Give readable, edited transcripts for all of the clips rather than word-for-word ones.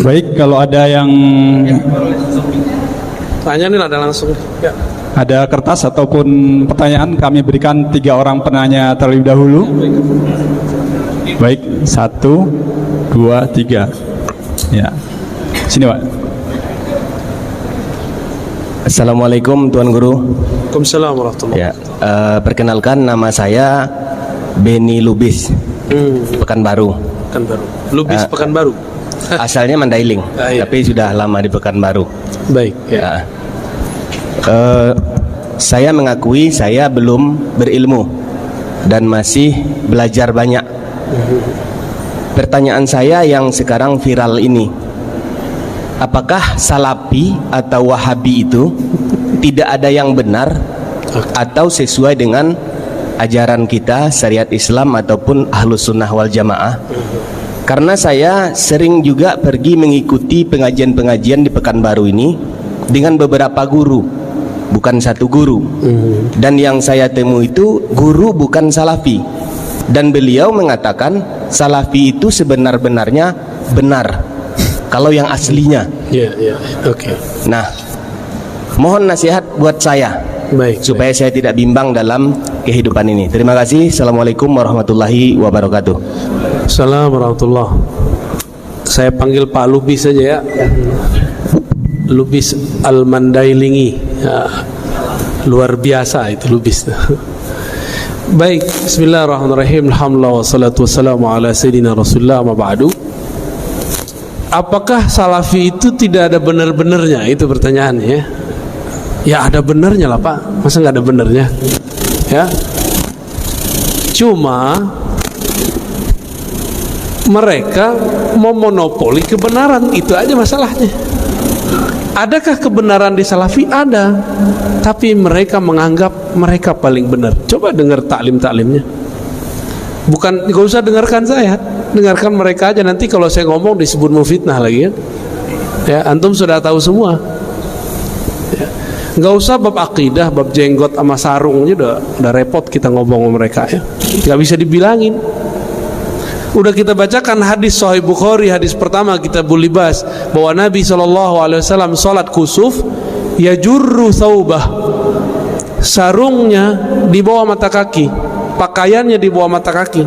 Baik, kalau ada yang Tanya nih, ada langsung. Ya. ada kertas ataupun pertanyaan, kami berikan 3 orang penanya terlebih dahulu. Baik, 1, 2, 3. Ya, sini Pak. Assalamualaikum Tuan Guru. Waalaikumsalam warahmatullahi Ya, perkenalkan nama saya Beni Lubis, Pekanbaru. Pekanbaru. Lubis Pekanbaru. Asalnya Mandailing, Iya. tapi sudah lama di Pekanbaru. Baik. Ya. Ya. Saya mengakui saya belum berilmu dan masih belajar banyak. Pertanyaan saya yang sekarang viral ini, apakah Salafi atau Wahabi itu tidak ada yang benar atau sesuai dengan ajaran kita syariat Islam ataupun Ahlus Sunnah wal Jamaah? Karena saya sering juga pergi mengikuti pengajian-pengajian di Pekanbaru ini dengan beberapa guru, bukan satu guru. Dan yang saya temui itu guru bukan Salafi, dan beliau mengatakan Salafi itu sebenar-benarnya benar kalau yang aslinya. Ya, ya. Oke. Nah, mohon nasihat buat saya Baik. supaya saya tidak bimbang dalam kehidupan ini. Terima kasih. Assalamualaikum warahmatullahi wabarakatuh. Assalamualaikum warahmatullahi. Saya panggil Pak Lubis saja ya. Lubis Al-Mandailingi. Ya. Luar biasa itu Lubis. Baik, bismillahirrahmanirrahim. Alhamdulillah wassalatu wassalamu ala sayyidina Rasulullah ma ba'du. Apakah Salafi itu tidak ada benar-benarnya? Itu pertanyaannya ya. Ya ada benarnya lah Pak. Masa nggak ada benarnya? Ya. Cuma mereka memonopoli kebenaran, itu aja masalahnya. Adakah kebenaran di Salafi? Ada, tapi mereka menganggap mereka paling benar. Coba dengar taklim-taklimnya. Bukan, gak usah dengarkan saya, dengarkan mereka aja. Nanti kalau saya ngomong disebut memfitnah lagi ya. Ya, antum sudah tahu semua. Ya. Gak usah bab akidah, bab jenggot sama sarung aja udah repot kita ngomong sama mereka ya. Gak bisa dibilangin. Udah kita bacakan hadis Sahih Bukhari, hadis pertama Kitabul Libas, bahwa Nabi SAW salat kusuf, yajurru thawbah, sarungnya di bawah mata kaki, pakaiannya di bawah mata kaki.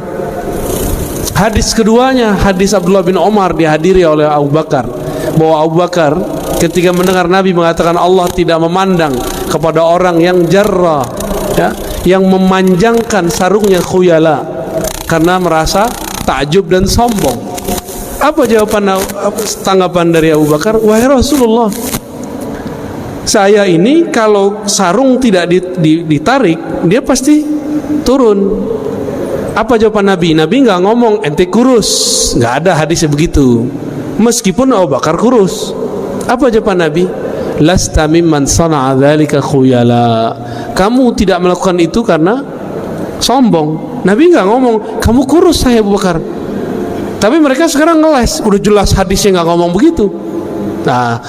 Hadis keduanya hadis Abdullah bin Umar, dihadiri oleh Abu Bakar, bahwa Abu Bakar ketika mendengar Nabi mengatakan Allah tidak memandang kepada orang yang jarra ya, yang memanjangkan sarungnya khuyala karena merasa takjub dan sombong. Apa jawaban, apa tanggapan dari Abu Bakar? Wahai Rasulullah, saya ini kalau sarung tidak ditarik, dia pasti turun. Apa jawaban Nabi? Nabi nggak ngomong ente kurus, nggak ada hadisnya begitu. Meskipun Abu Bakar kurus, apa jawaban Nabi? Lasta mimman sana'a dzalika khuyala. Kamu tidak melakukan itu karena sombong. Nabi nggak ngomong kamu kurus saya Abu Bakar. Tapi mereka sekarang ngeles, udah jelas hadisnya nggak ngomong begitu. Nah,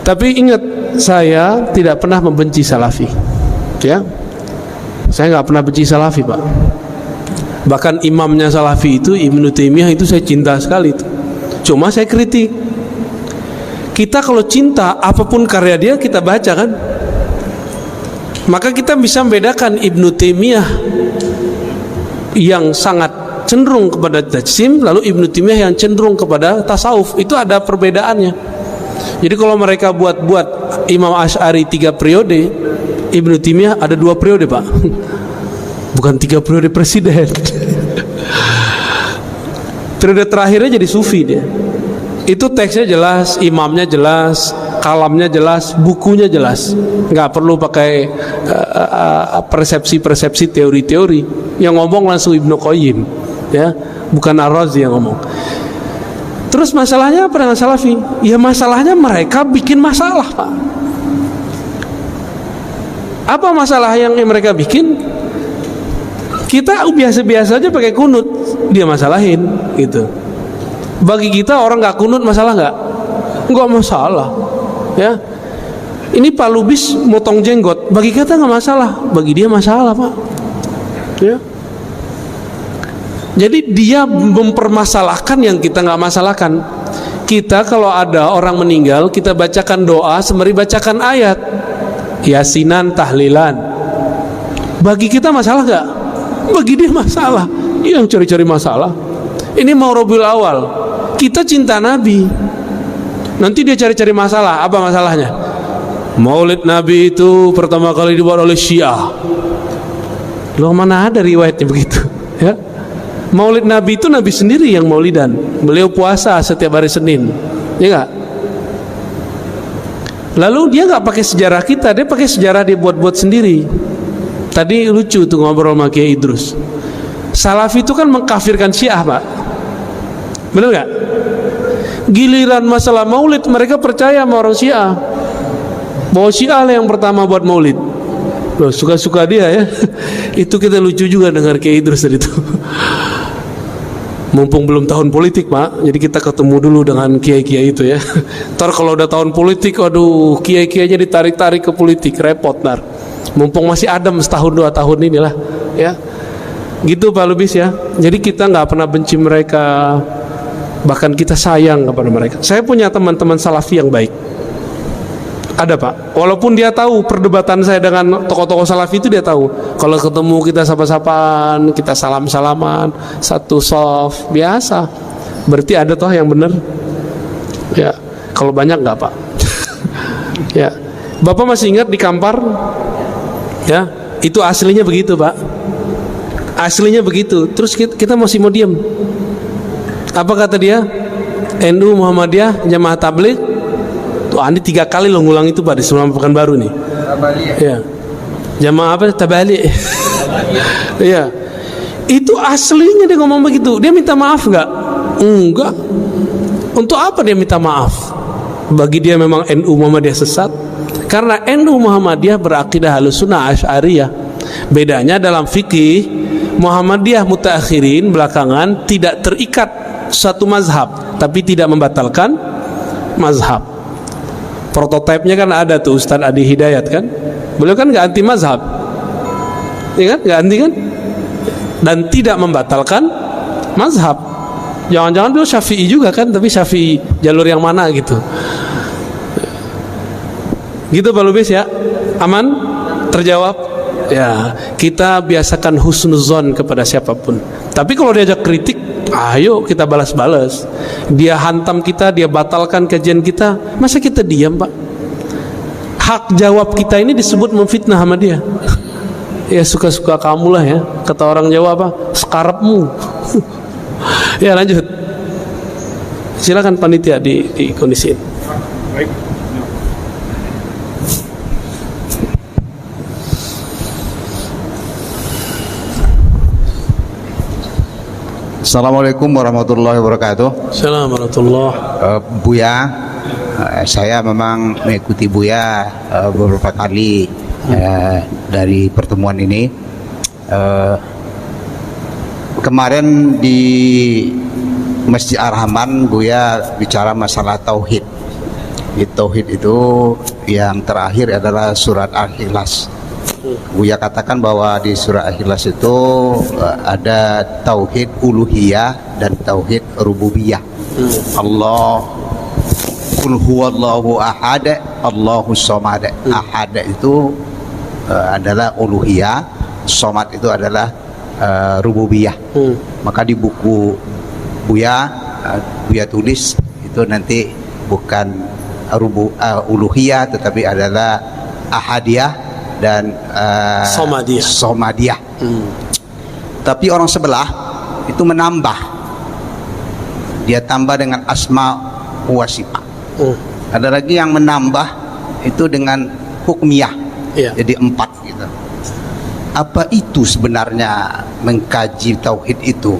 tapi ingat, saya tidak pernah membenci Salafi. Ya, saya nggak pernah benci Salafi Pak. Bahkan imamnya Salafi itu Ibnu Taimiyah itu saya cinta sekali itu. Cuma saya kritik. Kita kalau cinta apapun karya dia kita baca kan, maka kita bisa membedakan Ibnu Taimiyah yang sangat cenderung kepada tajsim, lalu Ibnu Taimiyah yang cenderung kepada tasawuf. Itu ada perbedaannya. Jadi kalau mereka buat Imam Asy'ari 3 periode, Ibnu Taimiyah ada 2 periode Pak. Bukan 3 periode presiden. Periode terakhirnya jadi sufi dia. Itu teksnya jelas, imamnya jelas, kalamnya jelas, bukunya jelas. Nggak perlu pakai persepsi-persepsi, teori-teori. Yang ngomong langsung Ibnu Qayyim, ya, bukan Ar-Razi yang ngomong. Terus masalahnya apa dengan Salafi? Ya masalahnya mereka bikin masalah Pak. Apa masalah yang mereka bikin? Kita biasa-biasa aja pakai kunut, dia masalahin gitu. Bagi kita orang nggak kunut masalah nggak? Nggak masalah, ya. Ini Pak Lubis motong jenggot, bagi kita nggak masalah, bagi dia masalah Pak. Ya. Jadi dia mempermasalahkan yang kita nggak masalahkan. Kita kalau ada orang meninggal, kita bacakan doa sembari bacakan ayat, yasinan, tahlilan. Bagi kita masalah nggak? Bagi dia masalah. Dia yang cari-cari masalah. Ini mau Rabiul Awal, kita cinta Nabi. Nanti dia cari-cari masalah. Apa masalahnya? Maulid Nabi itu pertama kali dibuat oleh Syiah. Loh, mana ada riwayatnya begitu? Ya. Maulid Nabi itu Nabi sendiri yang maulidan. Beliau puasa setiap hari Senin, ya nggak? Lalu dia nggak pakai sejarah kita, dia pakai sejarah dia buat-buat sendiri. Tadi lucu tuh ngobrol sama Kiai Idrus. Salafi itu kan mengkafirkan Syiah, Pak. Benar nggak? Giliran masalah maulid, mereka percaya sama orang Syiah bahwa Syiah lah yang pertama buat maulid. Loh, suka-suka dia ya. Itu kita lucu juga dengar Kiai Idrus tadi itu. Mumpung belum tahun politik, Pak, jadi kita ketemu dulu dengan kiai-kiai itu ya. Ntar kalau udah tahun politik, waduh, kiai-kiainya ditarik-tarik ke politik, repot ntar. Mumpung masih adem setahun 2 tahun inilah, ya. Gitu Pak Lubis ya. Jadi kita nggak pernah benci mereka, bahkan kita sayang kepada mereka. Saya punya teman-teman salafi yang baik. Ada Pak, walaupun dia tahu perdebatan saya dengan tokoh-tokoh salafi itu, dia tahu kalau ketemu kita sapa-sapaan, kita salam-salaman, satu soft, biasa. Berarti ada toh yang benar. Ya, kalau banyak nggak Pak? Ya, Bapak masih ingat di Kampar? Ya, itu aslinya begitu Pak. Aslinya begitu. Terus kita masih mau diam. Apa kata dia? NU Muhammadiyah Jamaah Tabligh. Tuh Andi 3 kali lo ngulang itu Pak di sebelum Pekanbaru nih. Ya. Jamaah apa? Tabalik. Iya. Itu aslinya dia ngomong begitu. Dia minta maaf nggak? Enggak. Untuk apa dia minta maaf? Bagi dia memang NU Muhammadiyah sesat. Karena NU Muhammadiyah berakidah Ahlussunnah Asy'ariyah. Bedanya dalam fikih, Muhammadiyah mutaakhirin belakangan tidak terikat satu mazhab, tapi tidak membatalkan mazhab. Prototipenya kan ada tuh Ustadz Adi Hidayat kan, beliau kan nggak anti mazhab, ya kan, nggak anti kan, dan tidak membatalkan mazhab. Jangan-jangan beliau Syafi'i juga kan, tapi Syafi'i jalur yang mana gitu. Gitu Pak Lubis ya, aman, terjawab. Ya, kita biasakan husnuzon kepada siapapun. Tapi kalau diajak kritik, ayo kita balas-balas. Dia hantam kita, dia batalkan kajian kita, masa kita diam Pak? Hak jawab kita ini disebut memfitnah sama dia. Ya suka-suka kamu lah ya, kata orang Jawa apa? Sekarapmu. Ya lanjut. Silakan panitia di kondisiin. Baik. Assalamualaikum warahmatullahi wabarakatuh. Assalamualaikum warahmatullahi. Buya, saya memang mengikuti Buya beberapa kali dari pertemuan ini. Kemarin di Masjid Ar-Rahman Buya bicara masalah tauhid. Di tauhid itu yang terakhir adalah surat Al-Ikhlas. Buya katakan bahwa di surah Al-Ikhlas itu ada tauhid uluhiyah dan tauhid rububiyah. Allah qul huwallahu ahad Allahus samad. Ahad itu adalah uluhiyah, samad itu adalah rububiyah. Maka di buku Buya tulis itu nanti bukan uluhiyah tetapi adalah ahadiyah dan somadiyah. Tapi orang sebelah itu menambah, dia tambah dengan asma wa sifat. Ada lagi yang menambah itu dengan hukmiyah, jadi 4 gitu. Apa itu sebenarnya mengkaji tauhid itu?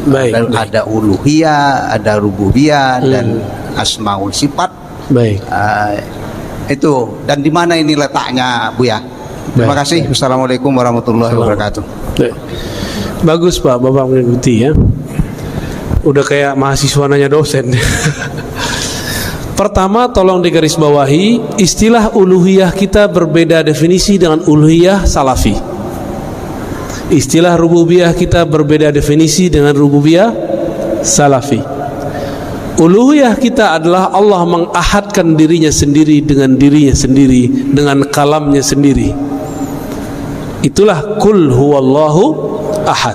Baik. Ada uluhiyah, ada rububiyah dan asmaul sifat. Baik. Itu, dan di mana ini letaknya Buya? Terima kasih. Assalamualaikum warahmatullahi wabarakatuh. Bagus Pak, Bapak mengikuti ya. Udah kayak mahasiswa nanya dosen. Pertama, tolong digarisbawahi, istilah uluhiyah kita berbeda definisi dengan uluhiyah salafi. Istilah rububiyah kita berbeda definisi dengan rububiyah salafi. Uluhiyah kita adalah Allah mengahadkan dirinya sendiri dengan dirinya sendiri, dengan kalamnya sendiri. Itulah kul huwallahu ahad.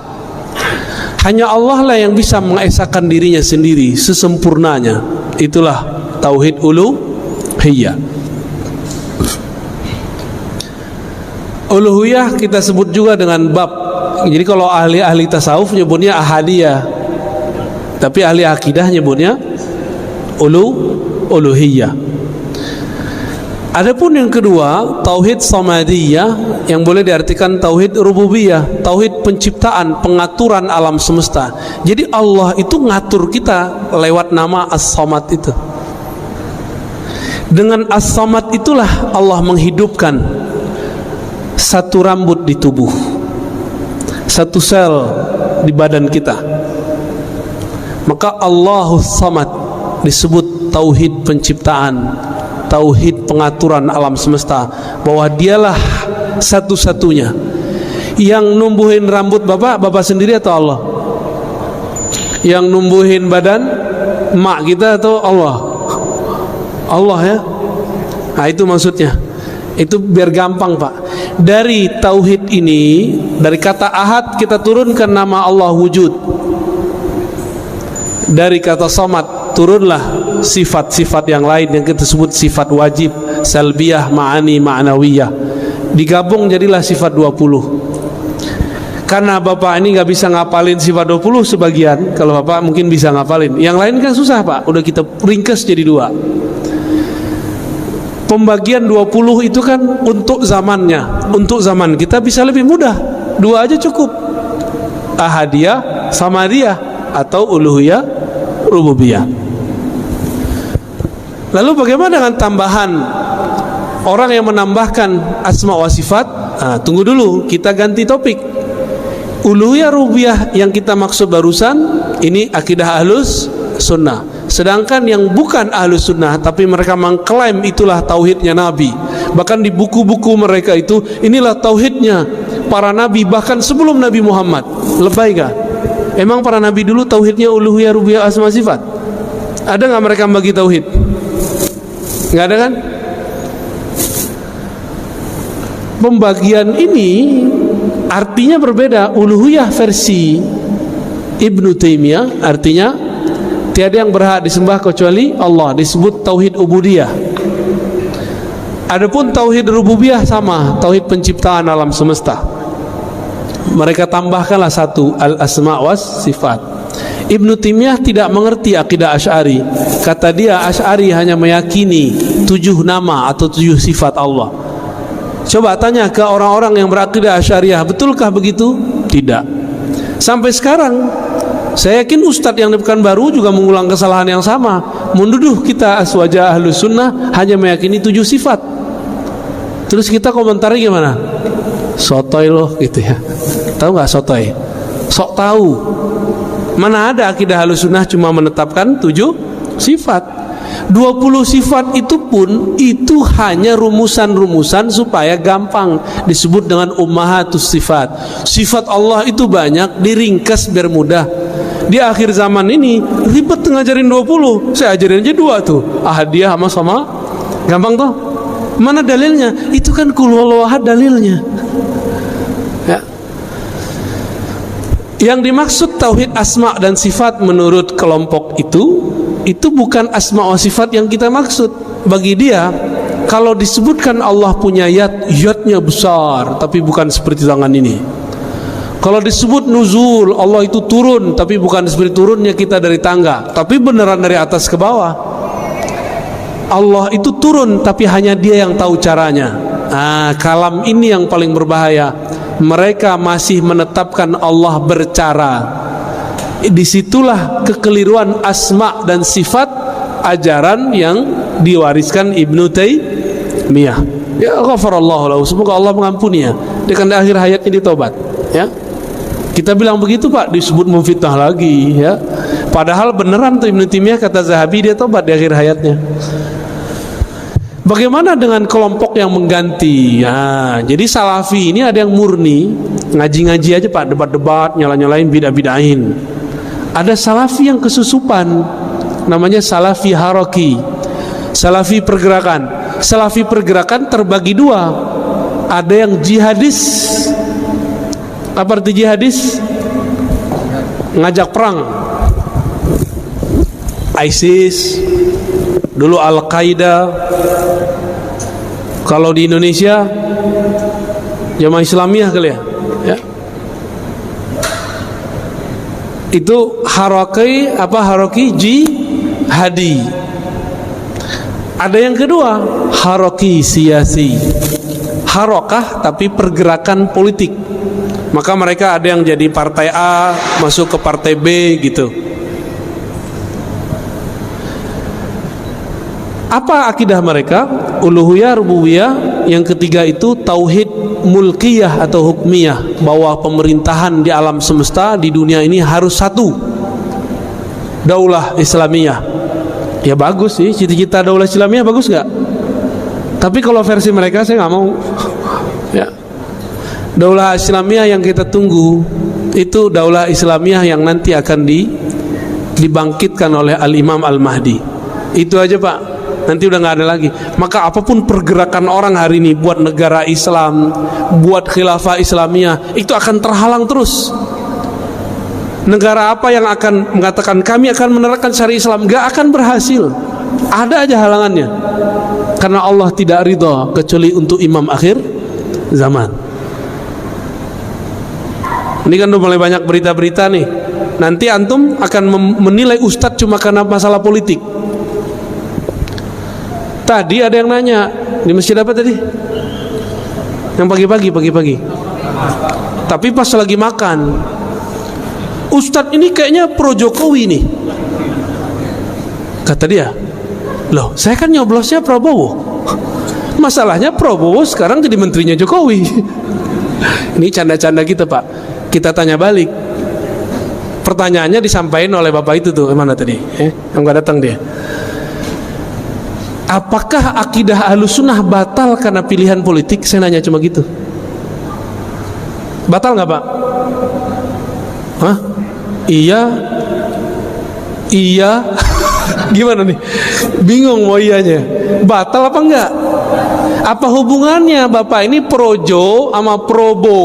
Hanya Allah lah yang bisa mengesahkan dirinya sendiri sesempurnanya. Itulah tauhid uluhiyah. Uluhiyah kita sebut juga dengan bab. Jadi kalau ahli-ahli tasawuf nyebutnya ahadiyah, tapi ahli akidah nyebutnya uluhiyah. Adapun yang kedua, tauhid samadiyah, yang boleh diartikan tauhid rububiyah, tauhid penciptaan, pengaturan alam semesta. Jadi Allah itu ngatur kita lewat nama As-Samad itu. Dengan As-Samad itulah Allah menghidupkan satu rambut di tubuh, satu sel di badan kita. Maka Allahus Samad disebut tauhid penciptaan, tauhid pengaturan alam semesta, bahwa dialah satu-satunya yang numbuhin rambut bapak sendiri atau Allah? Yang numbuhin badan emak kita atau Allah? Allah ya. Nah itu maksudnya. Itu biar gampang Pak. Dari tauhid ini, dari kata ahad kita turunkan nama Allah wujud. Dari kata samad turunlah sifat-sifat yang lain yang kita sebut sifat wajib, salbiyah, ma'ani, ma'nawiyah. Digabung jadilah sifat 20. Karena Bapak ini gak bisa ngapalin sifat 20 sebagian. Kalau Bapak mungkin bisa ngapalin, yang lain kan susah Pak. Udah kita ringkas jadi 2. Pembagian 20 itu kan untuk zamannya. Untuk zaman kita bisa lebih mudah, 2 aja cukup. Ahadiyah, samadiyah, atau uluhiyah, rububiyah. Lalu bagaimana dengan tambahan orang yang menambahkan asma wa sifat? Nah, tunggu dulu, kita ganti topik. Uluhiyah rububiyah yang kita maksud barusan ini akidah ahlus sunnah. Sedangkan yang bukan ahlus sunnah tapi mereka mengklaim itulah tauhidnya Nabi, bahkan di buku-buku mereka itu inilah tauhidnya para nabi bahkan sebelum Nabi Muhammad. Lebay gak? Emang para nabi dulu tauhidnya uluhiyah rububiyah asma sifat? Ada gak mereka bagi tauhid? Gak ada kan? Pembagian ini artinya berbeda. Uluhiyah versi Ibnu Taimiyah artinya tiada yang berhak disembah kecuali Allah, disebut tauhid ubudiyah. Adapun tauhid rububiyah sama, tauhid penciptaan alam semesta. Mereka tambahkanlah satu, al-asma was sifat. Ibnu Taimiyah tidak mengerti akidah Asy'ari. Kata dia, Asy'ari hanya meyakini 7 nama atau 7 sifat Allah. Coba tanya ke orang-orang yang berakidah Asy'ariyah, betulkah begitu? Tidak. Sampai sekarang saya yakin Ustadz yang di Pekanbaru juga mengulang kesalahan yang sama, menuduh kita aswaja ahlus sunnah hanya meyakini 7 sifat. Terus kita komentari gimana? Sotoy loh gitu ya. Tahu nggak sotoy? Sok tahu. Mana ada akidah ahlus sunnah cuma menetapkan 7 sifat. 20 sifat itu pun itu hanya rumusan-rumusan supaya gampang, disebut dengan ummahatus sifat. Sifat Allah itu banyak, diringkas biar mudah. Di akhir zaman ini ribet ngajarin 20, saya ajarin aja 2 tuh, ahadiyah sama gampang toh. Mana dalilnya? Itu kan qul huwallahu ahad dalilnya ya. Yang dimaksud tauhid asma dan sifat menurut kelompok itu bukan asma wa sifat yang kita maksud. Bagi dia, kalau disebutkan Allah punya yadnya besar tapi bukan seperti tangan ini. Kalau disebut nuzul, Allah itu turun tapi bukan seperti turunnya kita dari tangga, tapi beneran dari atas ke bawah. Allah itu turun tapi hanya dia yang tahu caranya. Nah, kalam ini yang paling berbahaya. Mereka masih menetapkan Allah bercara. Disitulah kekeliruan asma dan sifat ajaran yang diwariskan Ibnu Taimiyah. Ya ghafarallahu lahu, semoga Allah mengampuninya. Di akhir hayatnya ditobat ya. Kita bilang begitu Pak, disebut memfitnah lagi ya. Padahal beneran tuh Ibnu Taimiyah, kata Zahabi, dia tobat di akhir hayatnya. Bagaimana dengan kelompok yang mengganti? Nah, jadi Salafi ini ada yang murni, ngaji-ngaji aja Pak, debat-debat, nyala-nyalain, bidah-bidahin. Ada salafi yang kesusupan, namanya salafi haroki, salafi pergerakan. Salafi pergerakan terbagi dua, ada yang jihadis. Apa arti jihadis? Ngajak perang. ISIS, dulu Al-Qaeda. Kalau di Indonesia Jamaah Islamiyah kali ya. Itu haroki jihadi. Ada yang kedua, haroki siyasi. Harokah tapi pergerakan politik. Maka mereka ada yang jadi partai A masuk ke partai B gitu. Apa akidah mereka? Uluhiyah, rububiyah. Yang ketiga itu tauhid mulkiyah atau hukmiyah, bahwa pemerintahan di alam semesta di dunia ini harus satu, daulah Islamiyah. Ya bagus sih, cita-cita daulah Islamiyah bagus nggak? Tapi kalau versi mereka saya nggak mau. Ya, daulah Islamiyah yang kita tunggu itu daulah Islamiyah yang nanti akan dibangkitkan oleh Al-Imam Al-Mahdi. Itu aja Pak. Nanti udah nggak ada lagi. Maka apapun pergerakan orang hari ini buat negara Islam, buat khilafah Islamiyah, itu akan terhalang terus. Negara apa yang akan mengatakan kami akan menerapkan syariat Islam, nggak akan berhasil. Ada aja halangannya. Karena Allah tidak ridha kecuali untuk imam akhir zaman. Ini kan udah mulai banyak berita-berita nih. Nanti antum akan menilai ustadz cuma karena masalah politik. Tadi ada yang nanya di masjid apa tadi? Yang pagi-pagi. Tapi pas lagi makan, ustadz ini kayaknya pro Jokowi nih. Kata dia, loh saya kan nyoblosnya Prabowo. Masalahnya Prabowo sekarang jadi menterinya Jokowi. Ini canda-canda kita Pak. Kita tanya balik. Pertanyaannya disampaikan oleh bapak itu tuh, mana tadi? Yang gak datang dia. Apakah akidah Ahlussunnah batal karena pilihan politik? Saya nanya cuma gitu. Batal nggak Pak? Hah? Iya. Gimana nih? Bingung mau iyanya. Batal apa enggak? Apa hubungannya Bapak ini projo sama probo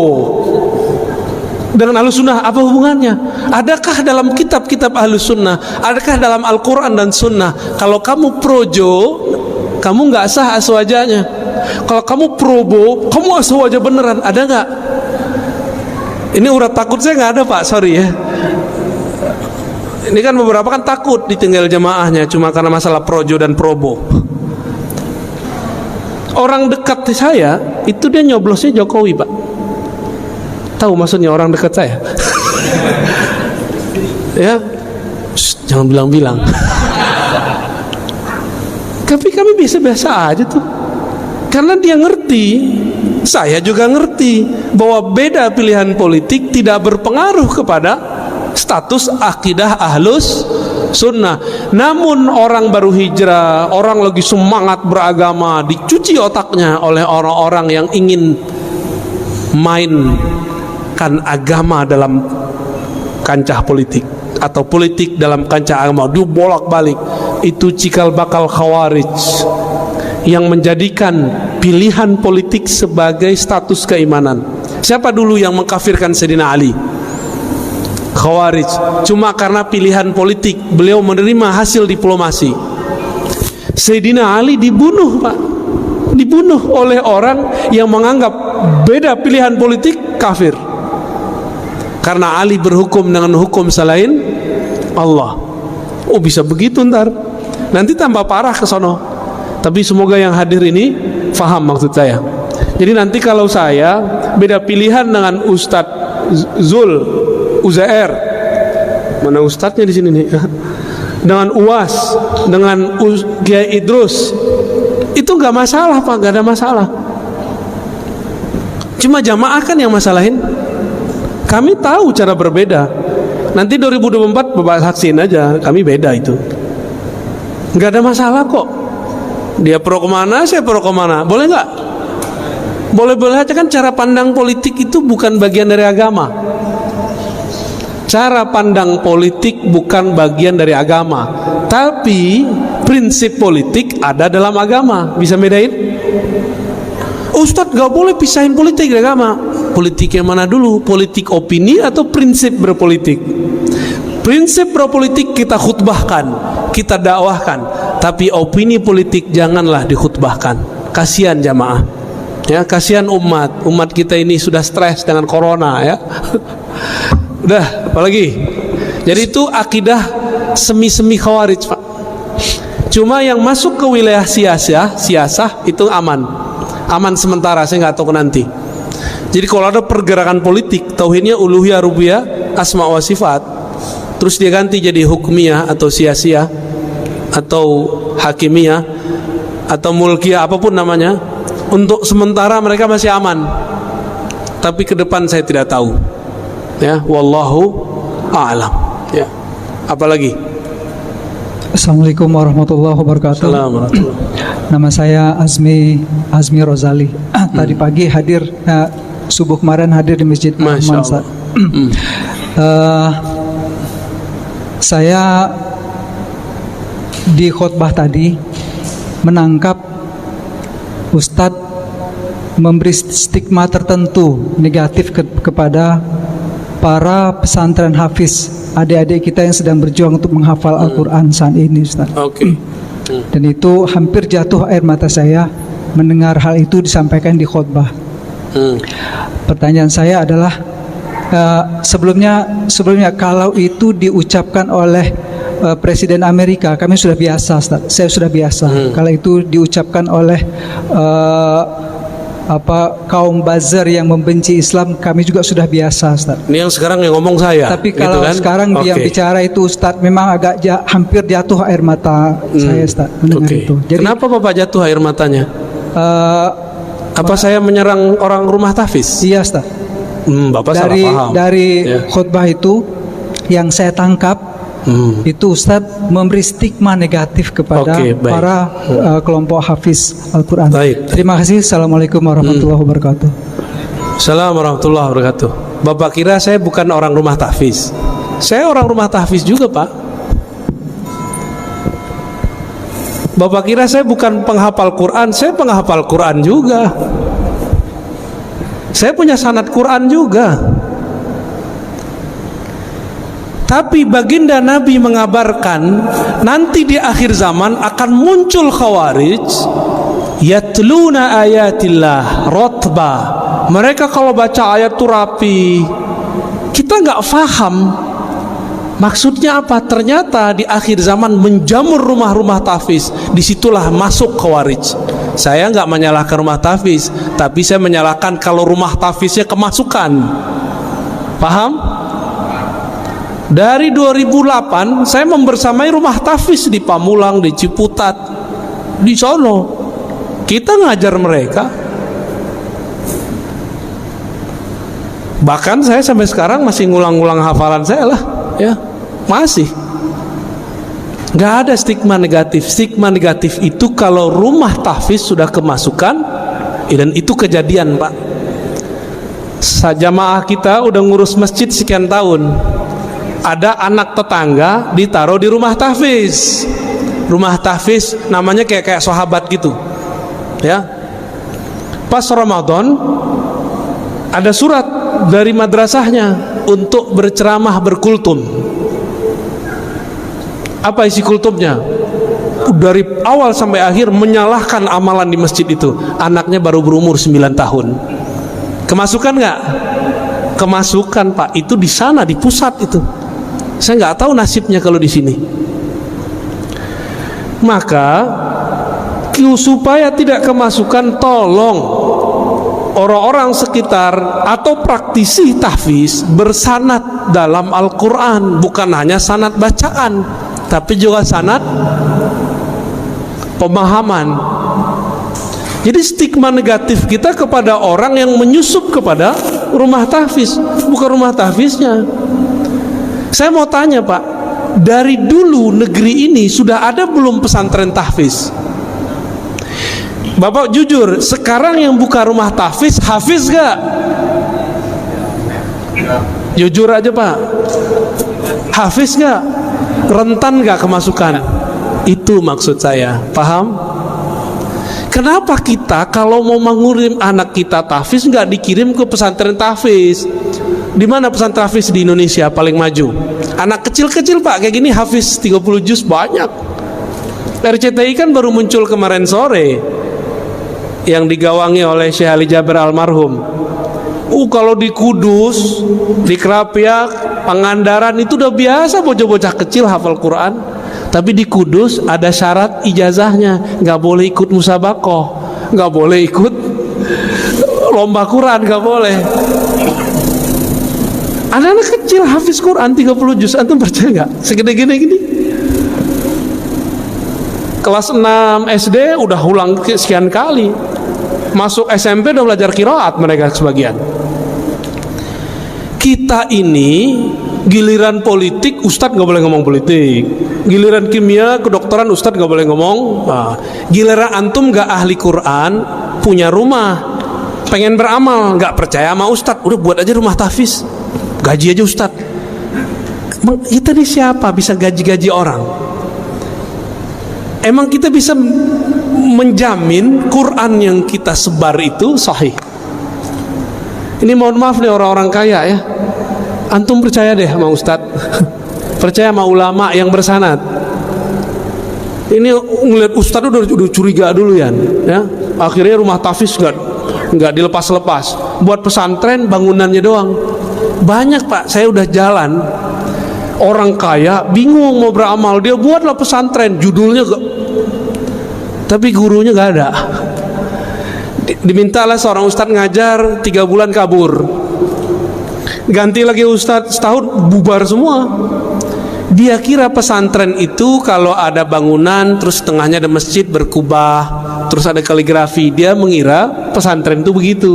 dengan Ahlussunnah? Apa hubungannya? Adakah dalam kitab-kitab Ahlussunnah, adakah dalam Al-Quran dan Sunnah, kalau kamu projo, kamu nggak sah aswajanya? Kalau kamu probo, kamu aswaja beneran? Ada nggak? Ini urat takut saya nggak ada Pak, sorry ya. Ini kan beberapa kan takut ditinggal jamaahnya cuma karena masalah projo dan probo. Orang dekat saya itu dia nyoblosnya Jokowi Pak. Tahu maksudnya orang dekat saya? Ya, jangan bilang-bilang. Tapi kami biasa-biasa aja tuh. Karena dia ngerti, saya juga ngerti bahwa beda pilihan politik tidak berpengaruh kepada status akidah Ahlus Sunnah. Namun orang baru hijrah, orang lagi semangat beragama, dicuci otaknya oleh orang-orang yang ingin mainkan agama dalam kancah politik atau politik dalam kancah agama, dibolak-balik. Itu cikal bakal khawarij yang menjadikan pilihan politik sebagai status keimanan. Siapa dulu yang mengkafirkan Sayyidina Ali? Khawarij. Cuma karena pilihan politik, beliau menerima hasil diplomasi. Sayyidina Ali dibunuh Pak, dibunuh oleh orang yang menganggap beda pilihan politik kafir. Karena Ali berhukum dengan hukum selain Allah. Oh bisa begitu ntar. Nanti tambah parah ke sono. Tapi semoga yang hadir ini faham maksud saya. Jadi nanti kalau saya beda pilihan dengan Ustadz Zul Uzair, mana ustadznya di sini nih? Dengan UAS, dengan Kiai Idrus, itu nggak masalah Pak, nggak ada masalah. Cuma jamaah kan yang masalahin. Kami tahu cara berbeda. Nanti 2024 Bapak saksin aja, kami beda itu. Nggak ada masalah kok. Dia pro kemana, saya pro kemana, boleh nggak? Boleh-boleh aja kan cara pandang politik itu bukan bagian dari agama. Cara pandang politik bukan bagian dari agama, tapi prinsip politik ada dalam agama. Bisa bedain? Ustadz gak boleh pisahin politik dari agama. Politik yang mana dulu? Politik opini atau prinsip berpolitik? Prinsip berpolitik kita khutbahkan, kita dakwahkan, tapi opini politik janganlah dikhutbahkan. Kasihan jamaah, ya, kasihan umat kita ini sudah stres dengan corona, ya. Udah, apalagi? Jadi itu akidah semi-semi khawarij, Pak. Cuma yang masuk ke wilayah siasah itu aman sementara, saya nggak tahu nanti. Jadi kalau ada pergerakan politik, tauhidnya uluhiyah, rububiyah, asma wa sifat, terus dia ganti jadi hukmiyah atau siasiyah atau hakimiyah atau mulkiyah, apapun namanya, untuk sementara mereka masih aman. Tapi ke depan saya tidak tahu. Ya, wallahu a'lam. Ya. Apalagi? Assalamualaikum warahmatullahi wabarakatuh. Assalamualaikum. Nama saya Azmi Rozali. Tadi pagi hadir, subuh kemarin hadir di Masjid Masya Allah. Saya di khutbah tadi menangkap Ustadz memberi stigma tertentu negatif kepada para pesantren hafiz, adik-adik kita yang sedang berjuang untuk menghafal Al-Quran saat ini, Ustaz. Oke. Dan itu hampir jatuh air mata saya mendengar hal itu disampaikan di khutbah. Pertanyaan saya adalah, sebelumnya kalau itu diucapkan oleh Presiden Amerika, kami sudah biasa, Ustaz. Saya sudah biasa. Kalau itu diucapkan oleh kaum buzzer yang membenci Islam, kami juga sudah biasa, Ustaz. Ini yang sekarang yang ngomong saya. Tapi kalau gitu kan? sekarang yang bicara itu, Ustaz, memang agak hampir jatuh air mata saya, Ustaz, mendengar itu. Jadi, kenapa Bapak jatuh air matanya? Apa saya menyerang orang rumah tahfiz? iya, Ustaz. Bapak salah paham. Dari Ya. khutbah itu yang saya tangkap, itu Ustadz memberi stigma negatif kepada Oke, baik. para kelompok hafiz Al-Quran. Baik. Terima kasih. Assalamualaikum warahmatullahi wabarakatuh. Assalamualaikum warahmatullahi wabarakatuh. Bapak kira saya bukan orang rumah tahfiz? Saya orang rumah tahfiz juga, Pak. Bapak kira saya bukan penghafal Quran? Saya penghafal Quran juga. Saya punya sanad Quran juga. Tapi baginda Nabi mengabarkan nanti di akhir zaman akan muncul khawarij yatluna ayatillah rotba. Mereka kalau baca ayat itu rapi. Kita nggak faham maksudnya apa. Ternyata di akhir zaman menjamur rumah-rumah tahfiz. Disitulah masuk khawarij. Saya nggak menyalahkan rumah tahfiz, tapi saya menyalahkan kalau rumah tahfiznya kemasukan. Paham? Dari 2008 saya membersamai rumah tahfiz di Pamulang, di Ciputat, di sono. Kita ngajar mereka. Bahkan saya sampai sekarang masih ngulang-ngulang hafalan saya lah, ya. Masih. Gak ada stigma negatif. Stigma negatif itu kalau rumah tahfiz sudah kemasukan, dan itu kejadian, Pak. Jamaah kita udah ngurus masjid sekian tahun. Ada anak tetangga ditaruh di rumah tahfiz. Rumah tahfiz namanya kayak sahabat gitu, ya. Pas Ramadan ada surat dari madrasahnya untuk berceramah berkultum. Apa isi kultumnya? Dari awal sampai akhir menyalahkan amalan di masjid itu. Anaknya baru berumur 9 tahun. Kemasukan nggak? Kemasukan, Pak. Itu di sana, di pusat itu. Saya nggak tahu nasibnya kalau di sini. Maka supaya tidak kemasukan, tolong orang-orang sekitar atau praktisi tahfiz bersanad dalam Al-Quran, bukan hanya sanad bacaan, tapi juga sanad pemahaman. Jadi stigma negatif kita kepada orang yang menyusup kepada rumah tahfiz, bukan rumah tahfiznya. Saya mau tanya, Pak, dari dulu negeri ini sudah ada belum pesantren tahfiz? Bapak jujur, sekarang yang buka rumah tahfiz, hafiz gak? Jujur aja Pak, hafiz gak? Rentan gak kemasukan? Itu maksud saya, paham? Kenapa kita kalau mau mengirim anak kita tahfiz nggak dikirim ke pesantren tahfiz? Di mana pesantren tahfiz di Indonesia paling maju? Anak kecil-kecil Pak, kayak gini hafiz 30 juz banyak. RCTI kan baru muncul kemarin sore, yang digawangi oleh Syekh Ali Jaber almarhum. Kalau di Kudus, di Kerapiak, Pangandaran itu udah biasa bocah-bocah kecil hafal Quran. Tapi di Kudus ada syarat ijazahnya, nggak boleh ikut musabakoh, nggak boleh ikut lomba Quran, nggak boleh. Anak-anak kecil hafiz Quran 30 juz, antum percaya nggak? Segede-gede gini. Kelas 6 SD udah ulang sekian kali. Masuk SMP udah belajar qiraat mereka sebagian. Kita ini giliran politik Ustadz nggak boleh ngomong politik, giliran kimia kedokteran Ustadz nggak boleh ngomong. Giliran antum nggak ahli Quran, punya rumah, pengen beramal, nggak percaya sama Ustadz, udah buat aja rumah tahfiz, gaji aja Ustadz. Kita ini siapa bisa gaji-gaji orang? Emang kita bisa menjamin Quran yang kita sebar itu sahih? Ini mohon maaf nih orang-orang kaya ya, antum percaya deh sama Ustadz, percaya sama ulama yang bersanad. Ini ngeliat Ustadz udah curiga dulu ya. Akhirnya rumah tahfiz nggak dilepas-lepas, buat pesantren bangunannya doang. Banyak Pak, saya udah jalan, orang kaya bingung mau beramal, dia buatlah pesantren, judulnya tapi gurunya nggak ada. Dimintalah seorang ustadz ngajar 3 bulan kabur, ganti lagi ustadz setahun bubar semua. Dia kira pesantren itu kalau ada bangunan terus tengahnya ada masjid berkubah terus ada kaligrafi, dia mengira pesantren itu begitu.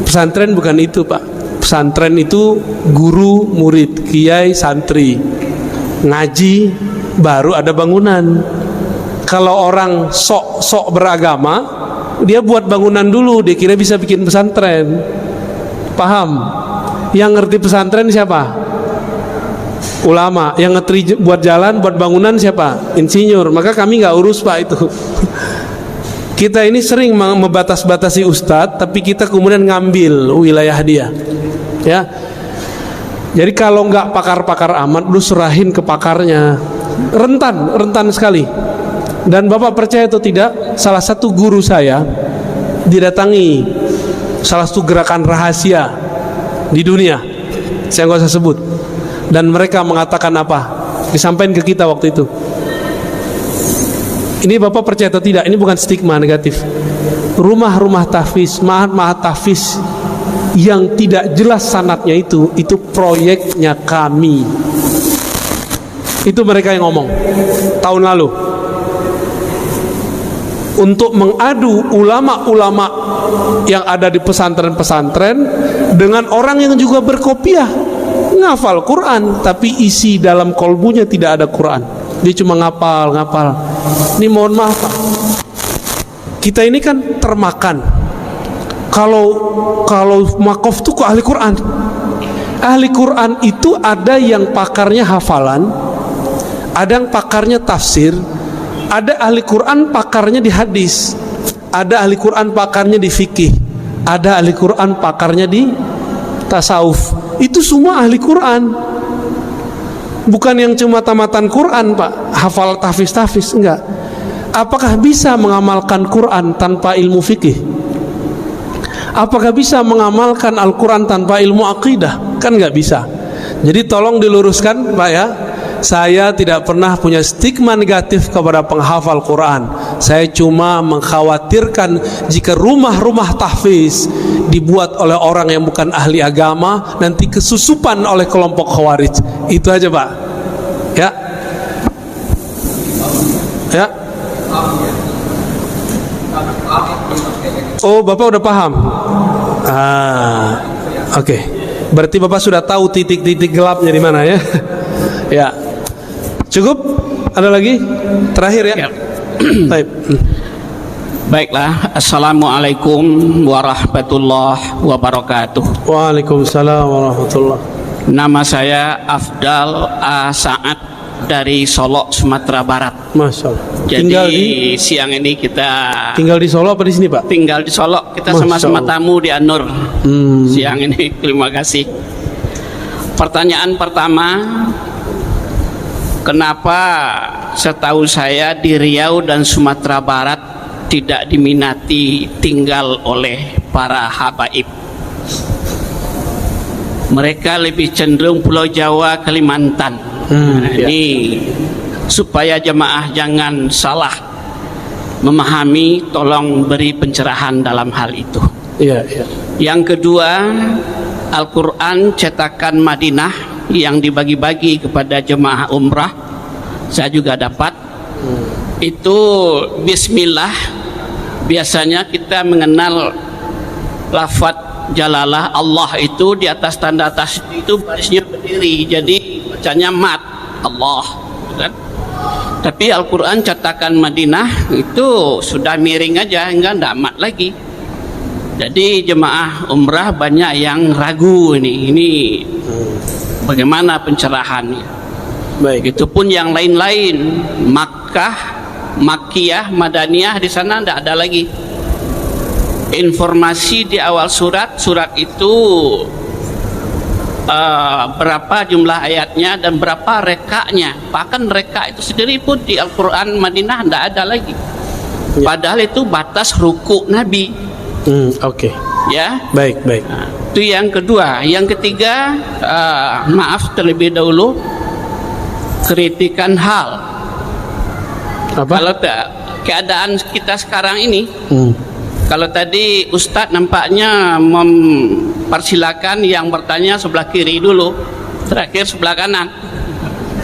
Pesantren bukan itu Pak. Pesantren itu guru murid, kiai santri, ngaji baru ada bangunan. Kalau orang sok beragama, dia buat bangunan dulu, dia kira bisa bikin pesantren. Paham? Yang ngerti pesantren siapa? Ulama. Yang ngerti buat jalan, buat bangunan siapa? Insinyur. Maka kami nggak urus Pak itu. Kita ini sering membatas-batasi ustadz, tapi kita kemudian ngambil wilayah dia. Ya. Jadi kalau nggak pakar-pakar amat, lu serahin ke pakarnya. Rentan sekali. Dan Bapak percaya atau tidak, salah satu guru saya didatangi salah satu gerakan rahasia di dunia, saya nggak usah sebut, dan mereka mengatakan apa, disampaikan ke kita waktu itu. Ini Bapak percaya atau tidak, ini bukan stigma negatif. Rumah-rumah tahfiz, ma'had tahfiz yang tidak jelas sanadnya itu proyeknya kami. Itu mereka yang ngomong tahun lalu, untuk mengadu ulama-ulama yang ada di pesantren-pesantren dengan orang yang juga berkopiah, ngafal Quran tapi isi dalam kolbunya tidak ada Quran, dia cuma ngapal. Ini mohon maaf Pak, kita ini kan termakan. Kalau makof itu kok ahli Quran. Ahli Quran itu ada yang pakarnya hafalan, ada yang pakarnya tafsir, ada ahli Quran pakarnya di hadis, ada ahli Quran pakarnya di fikih, ada ahli Quran pakarnya di tasawuf. Itu semua ahli Quran. Bukan yang cuma tamatan Quran Pak, hafal tahfiz, enggak. Apakah bisa mengamalkan Quran tanpa ilmu fikih? Apakah bisa mengamalkan Al-Quran tanpa ilmu akidah? Kan enggak bisa. Jadi tolong diluruskan Pak ya. Saya tidak pernah punya stigma negatif kepada penghafal Quran. Saya cuma mengkhawatirkan jika rumah-rumah tahfiz dibuat oleh orang yang bukan ahli agama, nanti kesusupan oleh kelompok khawarij. Itu aja Pak. Ya. Ya. Oh, Bapak udah paham? Oke. Berarti Bapak sudah tahu titik-titik gelapnya di mana ya? Ya. Cukup? Ada lagi? Terakhir ya? Baik. Baiklah, Assalamualaikum warahmatullahi wabarakatuh. Waalaikumsalam warahmatullahi. Nama saya Afdal A. Saad dari Solok, Sumatera Barat. Masya Allah. Jadi siang ini kita Tinggal di Solo apa di sini, Pak? tinggal di Solok. Kita Masya sama-sama Allah. tamu di An-Nur Hmm. siang ini. Terima kasih. Pertanyaan pertama, kenapa setahu saya di Riau dan Sumatera Barat tidak diminati tinggal oleh para habaib? Mereka lebih cenderung Pulau Jawa, Kalimantan. Nah, Ya. ini supaya jemaah jangan salah memahami, tolong beri pencerahan dalam hal itu. Iya, iya. Yang kedua, Al-Quran cetakan Madinah yang dibagi-bagi kepada jemaah umrah, saya juga dapat. Itu Bismillah. Biasanya kita mengenal lafaz jalalah Allah itu di atas tanda tasydid itu barisnya berdiri, jadi bacanya mat Allah, kan? Tapi Al-Quran cetakan Madinah itu sudah miring aja, enggak mat lagi. Jadi jemaah umrah banyak yang ragu ini bagaimana pencerahannya. Baik. Itu pun yang lain-lain, Makkah, Makkiyah, Madaniyah, di sana tidak ada lagi. Informasi di awal surat itu berapa jumlah ayatnya dan berapa rekaknya. Bahkan reka itu sendiri pun di Al-Quran Madinah tidak ada lagi. Padahal itu batas ruku Nabi. Oke. Ya. Baik, baik. Nah, itu yang kedua. Yang ketiga, maaf terlebih dahulu, kritikan hal. Apa? Kalau keadaan kita sekarang ini, kalau tadi Ustadz nampaknya mempersilakan yang bertanya sebelah kiri dulu, terakhir sebelah kanan.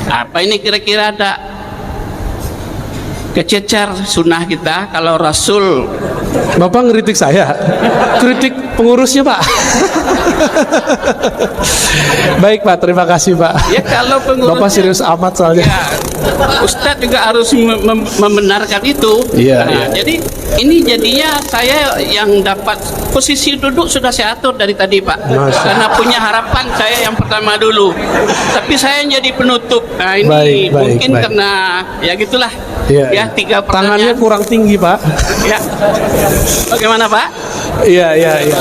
Apa ini kira-kira ada kececer sunnah kita kalau Rasul? Bapak ngeritik saya, kritik pengurusnya, Pak. Baik, Pak, terima kasih, Pak. Ya kalau pengurusnya, Bapak serius amat soalnya. ya, Ustadz juga harus membenarkan itu. Iya, Nah, iya. jadi ini jadinya saya yang dapat posisi duduk sudah saya atur dari tadi, Pak. Masya. Karena punya harapan saya yang pertama dulu. Tapi saya yang jadi penutup. Nah ini Baik, baik, mungkin baik. karena ya gitulah. Iya, Ya iya. 3 Tangannya pertanyaan. kurang tinggi, Pak. Ya. Bagaimana, Pak? Iya, iya, iya.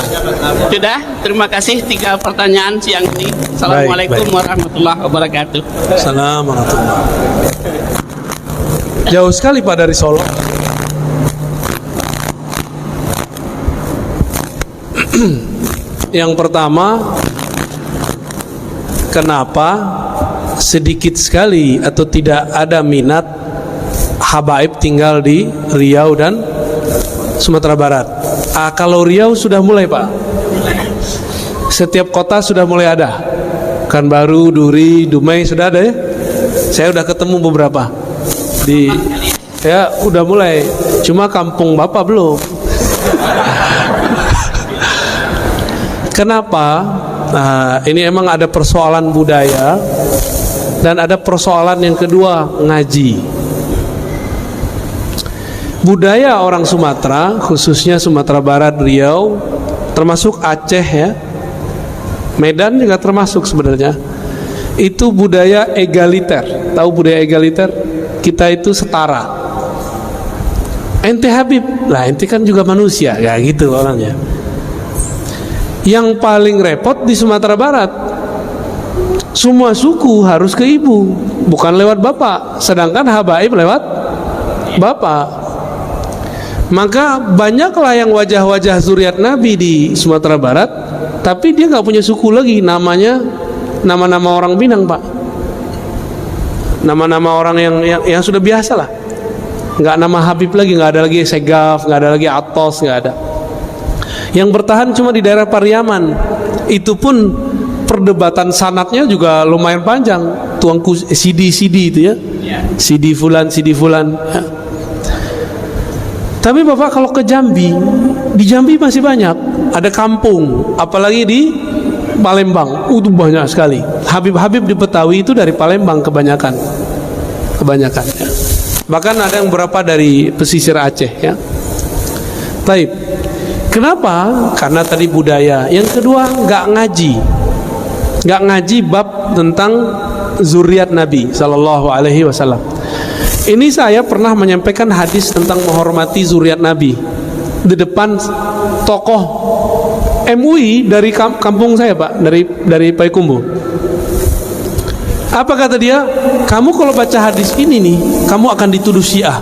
Sudah. Terima kasih 3 pertanyaan siang ini. Assalamualaikum baik. warahmatullahi wabarakatuh. Assalamualaikum warahmatullahi. Jauh sekali, Pak, dari Solo. Yang pertama, kenapa sedikit sekali atau tidak ada minat habaib tinggal di Riau dan Sumatera Barat? Kalau Riau sudah mulai, Pak. Setiap kota sudah mulai ada. Pekanbaru, Duri, Dumai sudah ada ya. Saya udah ketemu beberapa di, ya udah mulai. Cuma kampung Bapak belum. Kenapa? Nah, ini emang ada persoalan budaya dan ada persoalan yang kedua, ngaji. Budaya orang Sumatera, khususnya Sumatera Barat, Riau, termasuk Aceh ya, Medan juga termasuk sebenarnya. Itu budaya egaliter. Tahu budaya egaliter? Kita itu setara. Ente Habib, lah ente kan juga manusia, ya gitu orangnya. Yang paling repot di Sumatera Barat, semua suku harus ke ibu, bukan lewat bapak. Sedangkan habaib lewat bapak. Maka banyaklah yang wajah-wajah zuriat Nabi di Sumatera Barat, tapi dia nggak punya suku lagi, namanya nama-nama orang Minang, Pak. Nama-nama orang yang sudah biasa lah. Nggak nama Habib lagi, nggak ada lagi Segaf, nggak ada lagi Atos, nggak ada. Yang bertahan cuma di daerah Pariaman. Itu pun perdebatan sanatnya juga lumayan panjang. Tuangku CD itu ya, CD fulan ya. Tapi Bapak kalau ke Jambi, di Jambi masih banyak. Ada kampung, apalagi di Palembang, itu banyak sekali. Habib-habib di Betawi itu dari Palembang kebanyakan ya. Bahkan ada yang berapa dari pesisir Aceh ya. Baik. Kenapa? Karena tadi budaya. Yang kedua, nggak ngaji bab tentang zuriat Nabi Sallallahu Alaihi Wasallam. Ini saya pernah menyampaikan hadis tentang menghormati zuriat Nabi di depan tokoh MUI dari kampung saya, Pak, dari Payakumbuh. Apa kata dia? Kamu kalau baca hadis ini nih, kamu akan dituduh Syiah.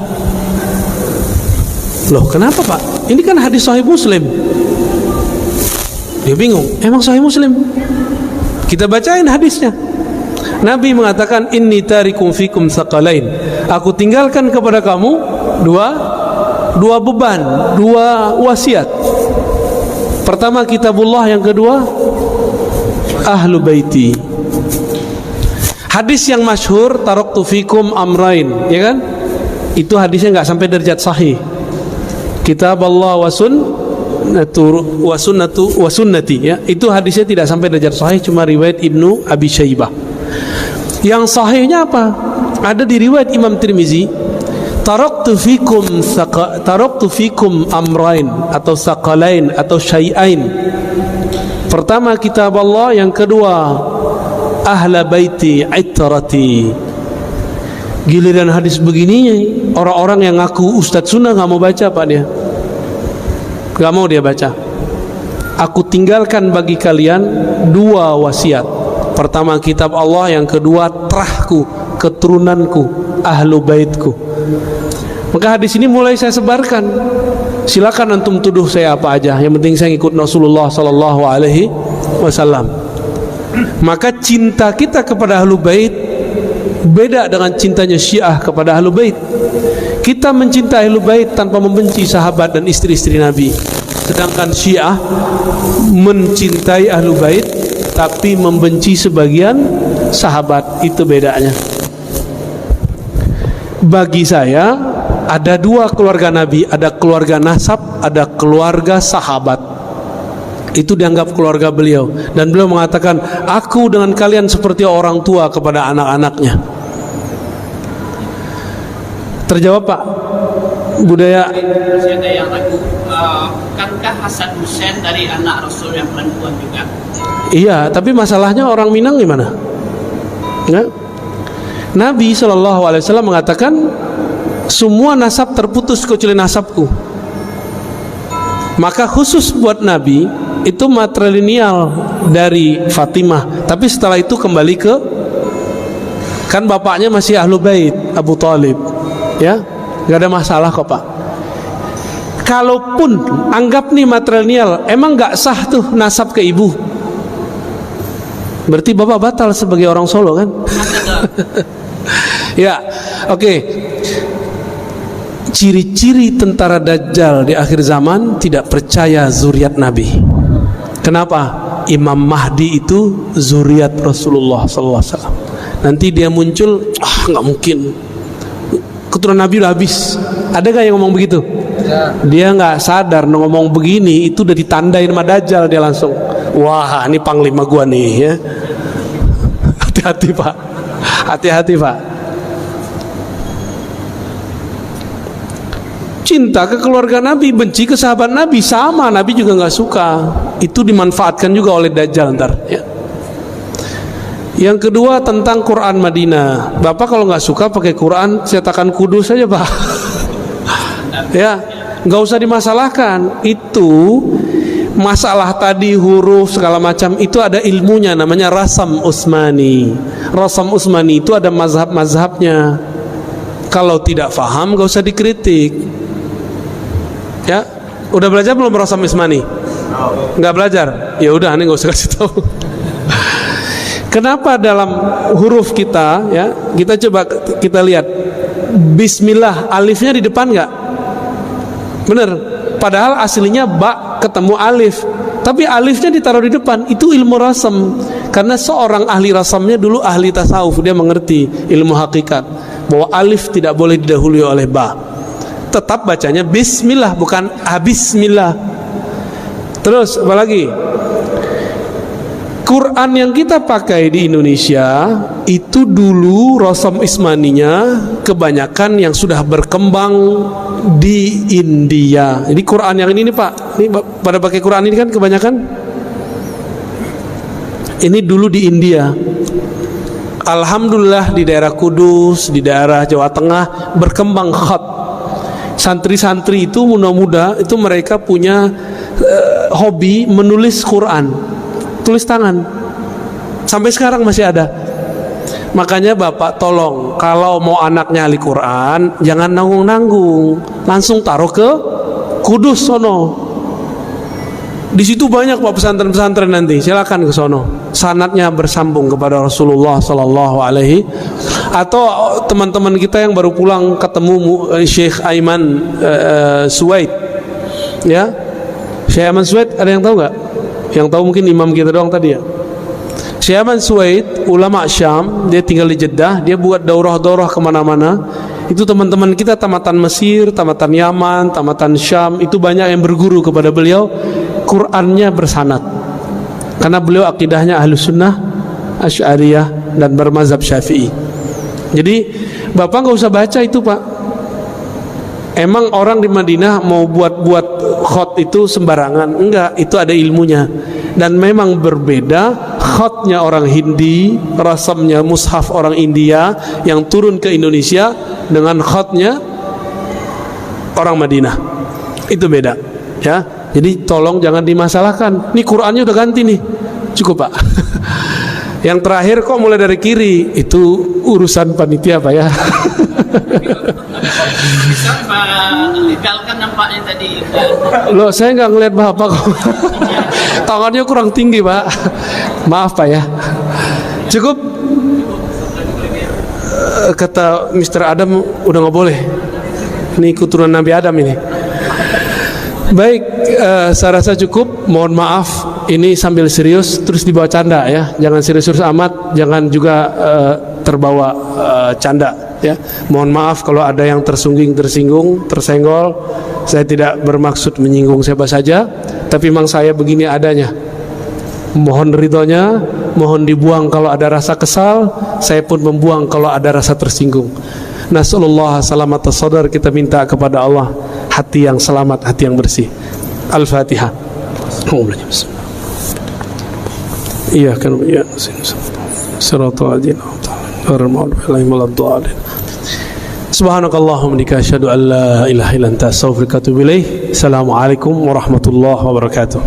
Loh, kenapa, Pak? Ini kan hadis Sahih Muslim. Dia bingung. Emang Sahih Muslim? Kita bacain hadisnya. Nabi mengatakan, inni tarikum fikum tsaqalain. Aku tinggalkan kepada kamu dua beban, dua wasiat. Pertama kitabullah, yang kedua ahlu baiti. Hadis yang masyhur, taraktu fikum amrain, ya kan? Itu hadisnya nggak sampai derajat sahih. Kitab Allah wa sunnati, ya. Itu hadisnya tidak sampai derajat sahih, cuma riwayat Ibnu Abi Syaibah. Yang sahihnya apa? Ada di riwayat Imam Tirmizi, taraktu fikum amrain atau saqalain atau syai'ain. Pertama kitab Allah, yang kedua ahla baiti itrati. Giliran hadis begini, orang-orang yang ngaku Ustadz Sunnah nggak mau baca, Pak, dia nggak mau dia baca. Aku tinggalkan bagi kalian dua wasiat. Pertama kitab Allah, yang kedua terahku, keturunanku, ahlu baitku. Maka hadis ini mulai saya sebarkan. Silakan antum tuduh saya apa aja, yang penting saya ikut Rasulullah Sallallahu Alaihi Wasallam. Maka cinta kita kepada ahlu bait beda dengan cintanya Syiah kepada ahlu bait. Kita mencintai ahlu bait tanpa membenci sahabat dan istri-istri Nabi. Sedangkan Syiah mencintai ahlu bait tapi membenci sebagian sahabat. Itu bedanya. Bagi saya ada dua keluarga Nabi, ada keluarga nasab, ada keluarga sahabat. Itu dianggap keluarga beliau, dan beliau mengatakan, aku dengan kalian seperti orang tua kepada anak-anaknya. Terjawab, Pak? Budaya. Masih ada yang ragu, bukankah Hasan Hussein dari anak Rasul yang perempuan juga? Iya, tapi masalahnya orang Minang gimana? Enggak? Nabi SAW mengatakan, semua nasab terputus kecuali nasabku. Maka khusus buat Nabi itu matrilineal dari Fatimah, tapi setelah itu kembali ke, kan bapaknya masih ahlu bait, Abu Thalib, ya, nggak ada masalah kok, Pak. Kalaupun anggap nih matrilineal, emang nggak sah tuh nasab ke ibu, berarti bapak batal sebagai orang Solo, kan? Ya, oke. Ciri-ciri tentara Dajjal di akhir zaman tidak percaya zuriat Nabi. Kenapa? Imam Mahdi itu zuriat Rasulullah SAW. Nanti dia muncul, nggak mungkin, keturunan Nabi udah habis. Ada gak yang ngomong begitu? Dia nggak sadar ngomong begini itu udah ditandain sama Dajjal. Dia langsung, wah, ini panglima gua nih, ya. Hati-hati, Pak. Hati-hati, Pak. Cinta ke keluarga Nabi, benci ke sahabat Nabi, sama. Nabi juga nggak suka. Itu dimanfaatkan juga oleh Dajjal ntar, ya. Yang kedua tentang Quran Madinah. Bapak kalau nggak suka pakai Quran cetakan Kudus saja, Pak. Ya, nggak usah dimasalahkan. Itu masalah tadi huruf segala macam itu ada ilmunya, namanya Rasam Utsmani. Rasam Utsmani itu ada mazhab-mazhabnya. Kalau tidak paham nggak usah dikritik. Ya, udah belajar belum Rasam Utsmani? Nggak belajar? Ya udah, ini nggak usah kasih tahu. Kenapa dalam huruf kita, ya, kita coba kita lihat Bismillah, alifnya di depan nggak? Bener. Padahal aslinya ba ketemu alif, tapi alifnya ditaruh di depan. Itu ilmu rasam. Karena seorang ahli rasamnya dulu ahli tasawuf, dia mengerti ilmu hakikat bahwa alif tidak boleh didahului oleh ba. Tetap bacanya Bismillah, bukan Bismillah. Terus apa lagi? Quran yang kita pakai di Indonesia itu dulu Rasam Ismaninya kebanyakan yang sudah berkembang di India. Jadi Quran yang ini nih Pak, ini pada pakai Quran ini kan kebanyakan ini dulu di India. Alhamdulillah di daerah Kudus, di daerah Jawa Tengah berkembang khat. Santri-santri itu muda-muda itu mereka punya hobi menulis Quran, tulis tangan. Sampai sekarang masih ada. Makanya Bapak tolong kalau mau anaknya ahli Quran jangan nanggung-nanggung, langsung taruh ke Kudus sono. Di situ banyak Pak pesantren-pesantren nanti, silakan ke sono. Sanadnya bersambung kepada Rasulullah Sallallahu Alaihi. Atau teman-teman kita yang baru pulang ketemu Syekh Aiman Suwaid, ya, Syekh Aiman Suwaid ada yang tahu nggak? Yang tahu mungkin imam kita doang tadi ya. Syekh Aiman Suwaid ulama Syam, dia tinggal di Jeddah, dia buat daurah-daurah kemana-mana. Itu teman-teman kita tamatan Mesir, tamatan Yaman, tamatan Syam, itu banyak yang berguru kepada beliau. Qurannya bersanad karena beliau akidahnya Ahlus Sunnah, Asy'ariyah dan bermazhab Syafi'i. Jadi Bapak nggak usah baca itu Pak. Emang orang di Madinah mau buat khat itu sembarangan? Enggak, itu ada ilmunya. Dan memang berbeda khatnya orang Hindi, rasamnya mushaf orang India yang turun ke Indonesia dengan khatnya orang Madinah. Itu beda, ya. Jadi tolong jangan dimasalahkan. Nih Qurannya udah ganti nih. Cukup Pak. Yang terakhir kok mulai dari kiri, itu urusan panitia Pak ya. Bisa legalkan nampaknya tadi. Loh saya nggak ngeliat Bapak kok. Tangannya kurang tinggi Pak. Maaf Pak ya. Cukup. Kata Mr. Adam udah nggak boleh. Ini keturunan Nabi Adam ini. Baik, saya rasa cukup. Mohon maaf, ini sambil serius terus dibawa canda ya. Jangan serius-serius amat, jangan juga terbawa canda ya. Mohon maaf kalau ada yang tersinggung, tersenggol. Saya tidak bermaksud menyinggung siapa saja, tapi memang saya begini adanya. Mohon ridhonya, mohon dibuang kalau ada rasa kesal. Saya pun membuang kalau ada rasa tersinggung. Nasallallahu salamata sadar, kita minta kepada Allah hati yang selamat, hati yang bersih. Al-Fatihah. Iya kan ya. Siratal ladzina Subhanakallahumma wa asyhadu an la ilaha illa anta astaghfiruka wa atubu ilaik. Assalamualaikum warahmatullahi wabarakatuh.